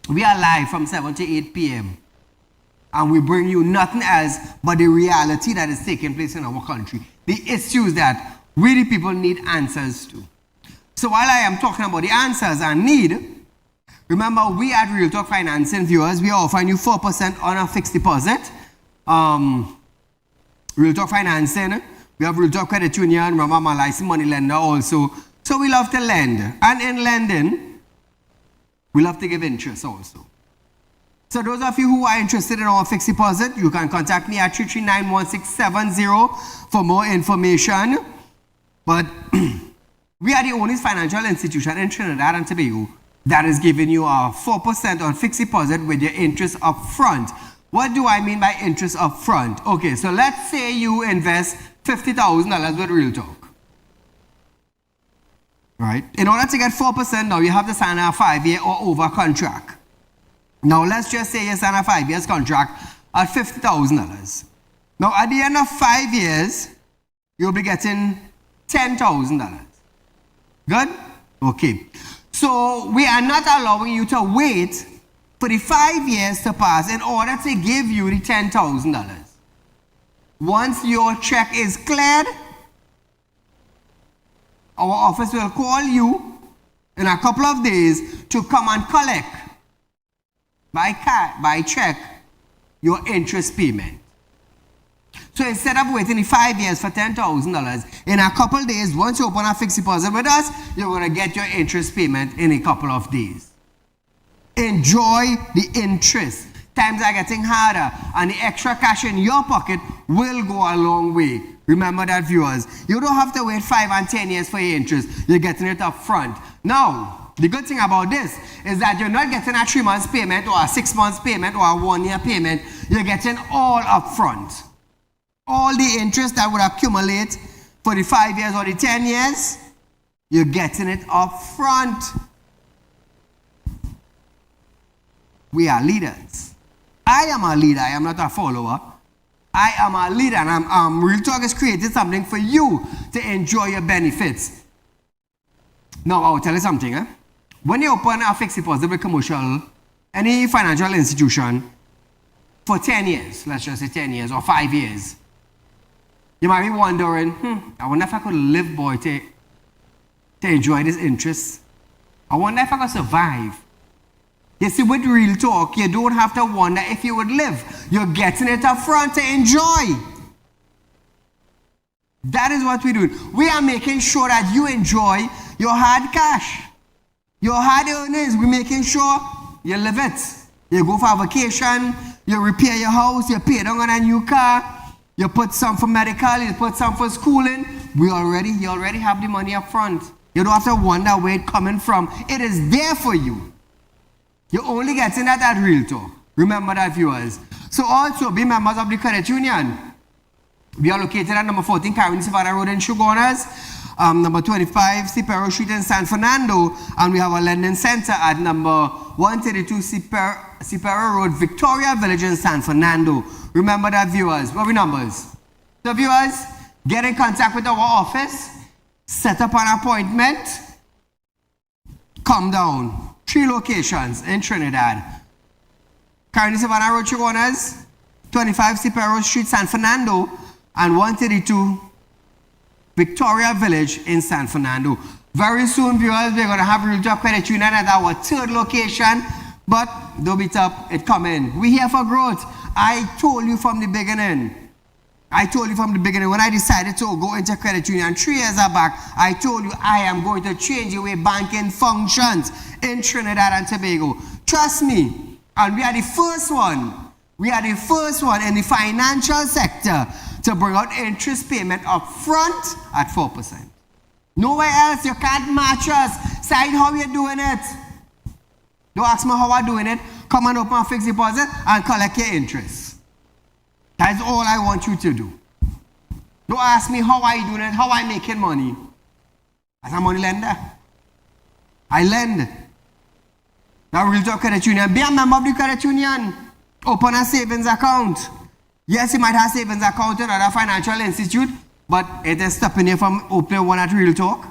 We are live from 7 to 8 p.m. And we bring you nothing else but the reality that is taking place in our country. The issues that really people need answers to. So while I am talking about the answers and need, remember we at Real Talk Financing, viewers, we are offering you 4% on a fixed deposit. Real Talk Financing, we have Real Talk Credit Union, remember I'm a licensed money lender also. So we love to lend. And in lending, we love to give interest also. So those of you who are interested in our fixed deposit, you can contact me at 339-1670 for more information. But we are the only financial institution in Trinidad and Tobago that is giving you a 4% on fixed deposit with your interest up front. What do I mean by interest up front? Okay, so let's say you invest $50,000 with Real Talk. Right? In order to get 4%, now you have to sign a 5-year or over contract. Now let's just say you sign a 5 years contract at $50,000. Now at the end of 5 years, you'll be getting $10,000. Good? Okay. So we are not allowing you to wait for the 5 years to pass in order to give you the $10,000. Once your check is cleared, our office will call you in a couple of days to come and collect by check your interest payment. So instead of waiting 5 years for $10,000, in a couple of days, once you open a fixed deposit with us, you're going to get your interest payment in a couple of days. Enjoy the interest. Times are getting harder, and the extra cash in your pocket will go a long way. Remember that, viewers. You don't have to wait 5 and 10 years for your interest. You're getting it up front. Now, the good thing about this is that you're not getting a 3 months payment or a 6 months payment or a 1 year payment. You're getting all up front. All the interest that would accumulate for the 5 years or the 10 years, you're getting it up front. We are leaders. I am a leader. I am not a follower. I am a leader, and Real Talk has created something for you to enjoy your benefits. Now, I'll tell you something. When you open a fixed deposit with commercial, any financial institution, for 10 years, let's just say 10 years or 5 years, you might be wondering, I wonder if I could live, boy, to enjoy this interest. I wonder if I could survive. You see, with real talk, you don't have to wonder if you would live. You're getting it up front to enjoy. That is what we're doing. We are making sure that you enjoy your hard cash, your hard earnings. We're making sure you live it. You go for a vacation, you repair your house, you pay down on a new car, you put some for medical, you put some for schooling. You already have the money up front. You don't have to wonder where it's coming from. It is there for you. You're only getting that at Real Talk. Remember that, viewers. So also, be members of the credit union. We are located at number 14 Carolina Savannah Road in Shogunas, number 25 Cipero Street in San Fernando, and we have a lending center at number 132 Cipero Road, Victoria Village in San Fernando. Remember that, viewers. What are we numbers? So, viewers, get in contact with our office, set up an appointment, come down. 3 locations in Trinidad. Carolina Savannah Road, Shogunas, 25 Cipero Street, San Fernando, and 132 Victoria Village in San Fernando. Very soon, viewers, we're going to have Real Talk Credit Union at our 3rd location, but don't beat up, it coming. We're here for growth. I told you from the beginning. When I decided to go into credit union 3 years back, I told you I am going to change the way banking functions in Trinidad and Tobago. Trust me. And we are the first one. We are the first one in the financial sector to bring out interest payment up front at 4%. Nowhere else. You can't match us. Saieed, how you doing it? Don't ask me how I'm doing it. Come and open a fixed deposit and collect your interest. That's all I want you to do. Don't ask me how I doing it, how I making money. As a money lender, I lend. Now, Real Talk Credit Union, be a member of the credit union. Open a savings account. Yes, you might have a savings account in another financial institute, but it is stopping you from opening one at Real Talk.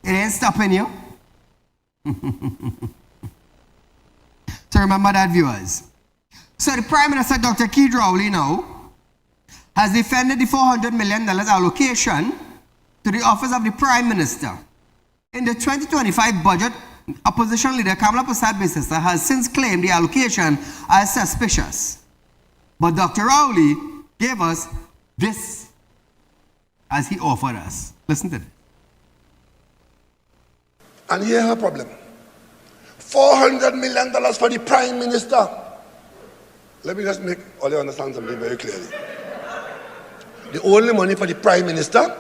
It ain't stopping you. So remember that, viewers. So the Prime Minister, Dr. Saieed Ali, now has defended the $400 million allocation to the office of the Prime Minister. In the 2025 budget, opposition leader Kamala Persad-Bissessar has since claimed the allocation as suspicious. But Dr. Ali gave us this as he offered us. Listen to this.
And here's her problem. $400 million for the Prime Minister. Let me just make all you understand something very clearly. The only money for the Prime Minister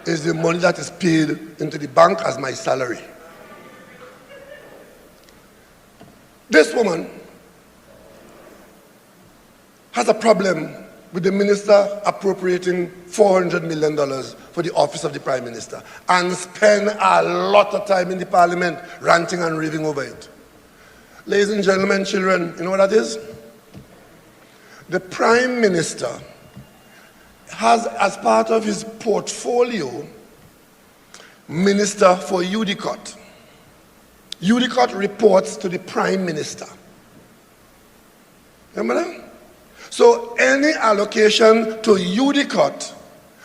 is the money that is paid into the bank as my salary. This woman has a problem with the minister appropriating $400 million for the office of the Prime Minister and spend a lot of time in the Parliament ranting and raving over it. Ladies and gentlemen, children, you know what that is? The Prime Minister has, as part of his portfolio, Minister for UDCOT. UDCOT reports to the Prime Minister. Remember that? So any allocation to UDCOT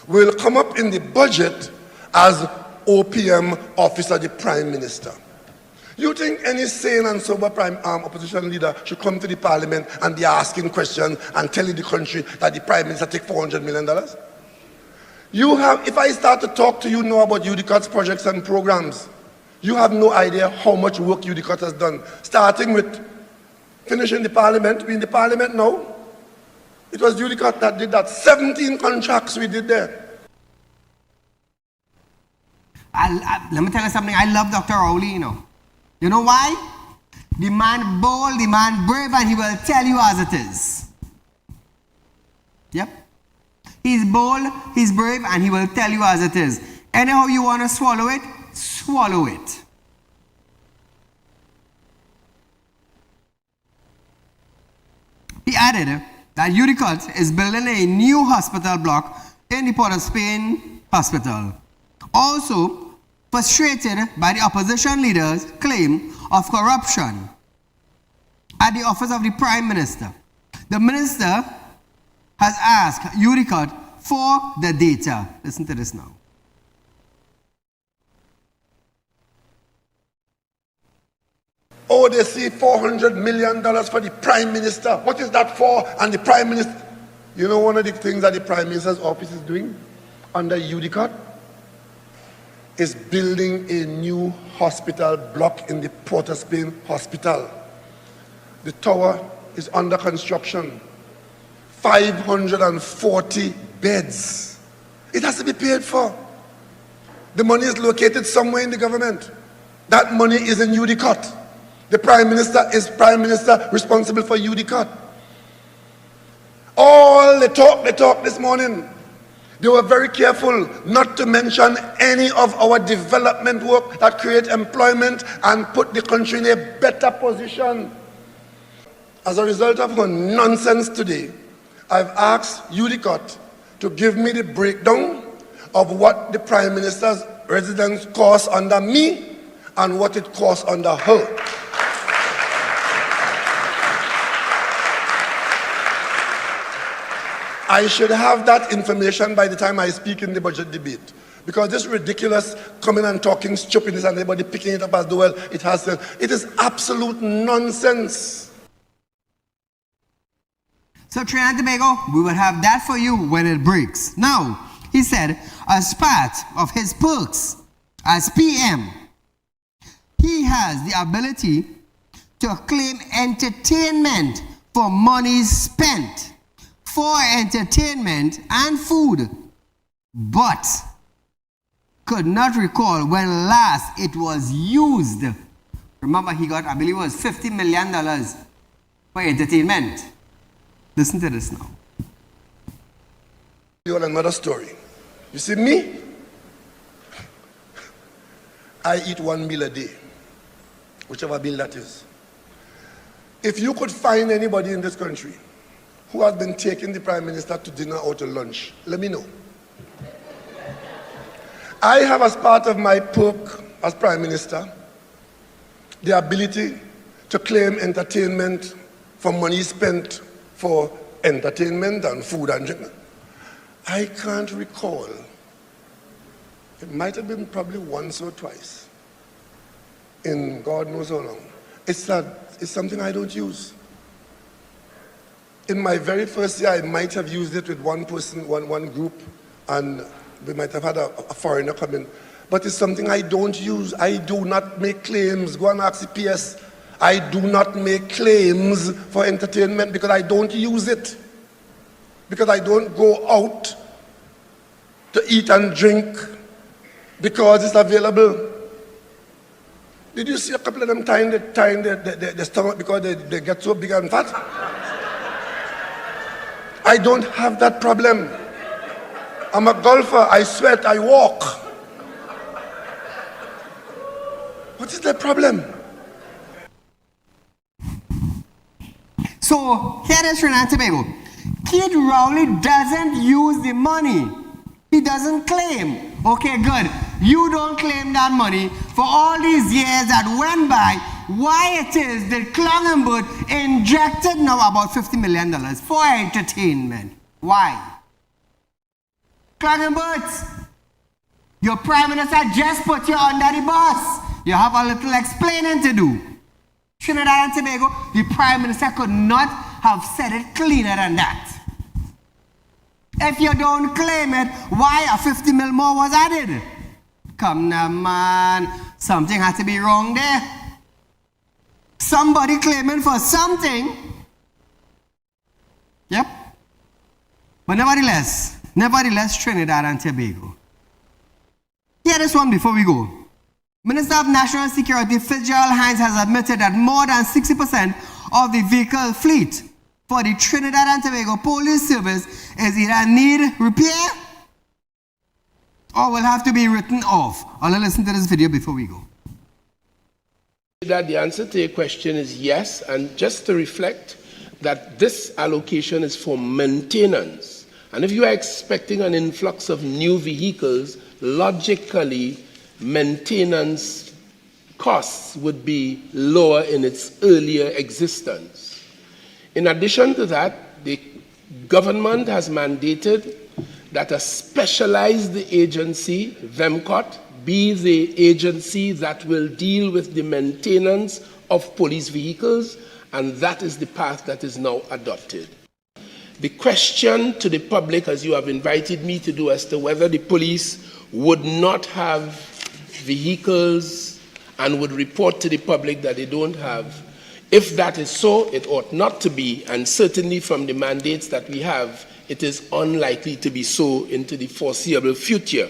will come up in the budget as OPM, Office of the Prime Minister. You think any sane and sober opposition leader should come to the Parliament and be asking questions and telling the country that the Prime Minister take $400 million? You have, if I start to talk to you now about UDCOT's projects and programs, you have no idea how much work UDCOT has done. Starting with finishing the Parliament, we're in the Parliament now. It was UDCOT that did that. 17 contracts we did there.
Let me tell you something. I love Dr. Ali, you know. You know why? The man bold, the man brave, and he will tell you as it is. Yep. He's bold, he's brave, and he will tell you as it is. Anyhow you want to swallow it, swallow it. He added that UDCOT is building a new hospital block in the Port of Spain Hospital. Also, frustrated by the opposition leaders' claim of corruption at the office of the Prime Minister. The minister has asked Unicode for the data. Listen to this now.
Oh, they see $400 million for the Prime Minister. What is that for? And the Prime Minister, you know one of the things that the Prime Minister's office is doing under Unicode is building a new hospital block in the Port of Spain Hospital. The tower is under construction. 540 beds. It has to be paid for. The money is located somewhere in the government. That money is in Unicode. The Prime Minister is Prime Minister responsible for Unicode. All the talk this morning, they were very careful not to mention any of our development work that create employment and put the country in a better position. As a result of her nonsense today, I've asked Unicode to give me the breakdown of what the Prime Minister's residence costs under me and what it costs under her. I should have that information by the time I speak in the budget debate. Because this ridiculous coming and talking stupidness and everybody picking it up as though, well, it is absolute nonsense.
So Trinidad and Tobago, we will have that for you when it breaks. Now, he said, as part of his perks as PM, he has the ability to claim entertainment for money spent for entertainment and food, but could not recall when last it was used. Remember, he got, I believe it was $50 million for entertainment. Listen to this now.
You want another story. You see me? I eat one meal a day, whichever meal that is. If you could find anybody in this country who has been taking the Prime Minister to dinner or to lunch, let me know. I have, as part of my perk as Prime Minister, the ability to claim entertainment for money spent for entertainment and food and drink. I can't recall. It might have been probably once or twice in God knows how long. It's something I don't use. In my very first year, I might have used it with one person, one group, and we might have had a foreigner come in. But it's something I don't use. I do not make claims. Go and ask the PS. I do not make claims for entertainment because I don't use it. Because I don't go out to eat and drink because it's available. Did you see a couple of them tying their stomach because they get so big and fat? I don't have that problem. I'm a golfer. I sweat. I walk. What is the problem?
So here is Trinidad and Tobago. Kid Rowley doesn't use the money. He doesn't claim. Okay, good. You don't claim that money for all these years that went by. Why it is that Clongenberg injected now about $50 million for entertainment? Why? Clongenberg, your Prime Minister just put you under the bus. You have a little explaining to do. Trinidad and Tobago, the Prime Minister could not have said it cleaner than that. If you don't claim it, why a 50 mil more was added? Come now, man. Something has to be wrong there. Somebody claiming for something. Yep. But nevertheless, Trinidad and Tobago. Here is one before we go. Minister of National Security Fitzgerald Hines has admitted that more than 60% of the vehicle fleet for the Trinidad and Tobago Police Service is either need repair or will have to be written off. I'll listen to this video before we go.
That the answer to your question is yes, and just to reflect that this allocation is for maintenance. And if you are expecting an influx of new vehicles, logically, maintenance costs would be lower in its earlier existence. In addition to that, the government has mandated that a specialized agency, VEMCOT, be the agency that will deal with the maintenance of police vehicles, and that is the path that is now adopted. The question to the public, as you have invited me to do, as to whether the police would not have vehicles and would report to the public that they don't have, if that is so, it ought not to be, and certainly from the mandates that we have, it is unlikely to be so into the foreseeable future.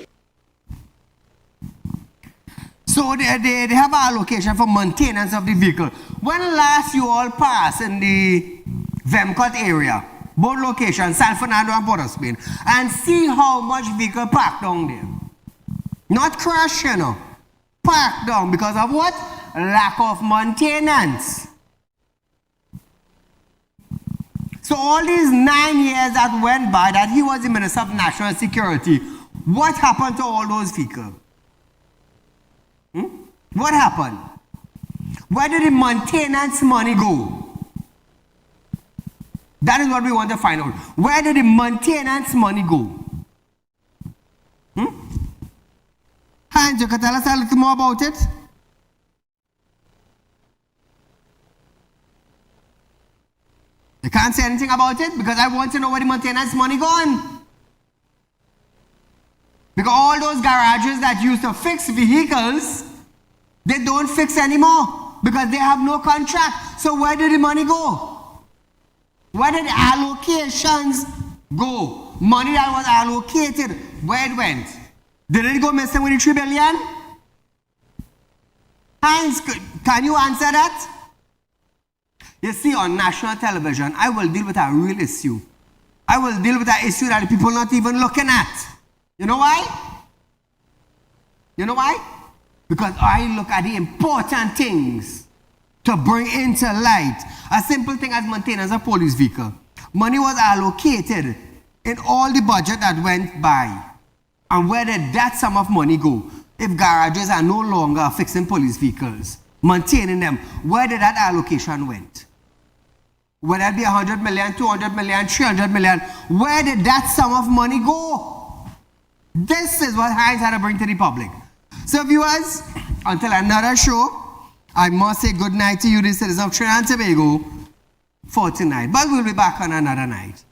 So they have an allocation for maintenance of the vehicle. When last you all passed in the Vemcot area, both locations, San Fernando and Port of Spain, and see how much vehicle parked down there? Not crash, you know. Parked down because of what? Lack of maintenance. So all these 9 years that went by that he was the Minister of National Security, what happened to all those vehicles? What happened? Where did the maintenance money go? That is what we want to find out. Where did the maintenance money go? Hans, you can tell us a little more about it? You can't say anything about it because I want to know where the maintenance money gone. Because all those garages that used to fix vehicles, they don't fix anymore because they have no contract. So where did the money go? Where did the allocations go? Money that was allocated, where it went? Did it go missing with the 3 billion? Heinz, can you answer that? You see, on national television, I will deal with a real issue. I will deal with an issue that the people are not even looking at. You know why? You know why? Because I look at the important things to bring into light. A simple thing as maintenance of police vehicle. Money was allocated in all the budget that went by. And where did that sum of money go? If garages are no longer fixing police vehicles, maintaining them, where did that allocation went? Whether it be 100 million, 200 million, 300 million, where did that sum of money go? This is what Heinz had to bring to the public. So viewers, until another show, I must say good night to you, the citizens of Trinidad and Tobago, for tonight. But we'll be back on another night.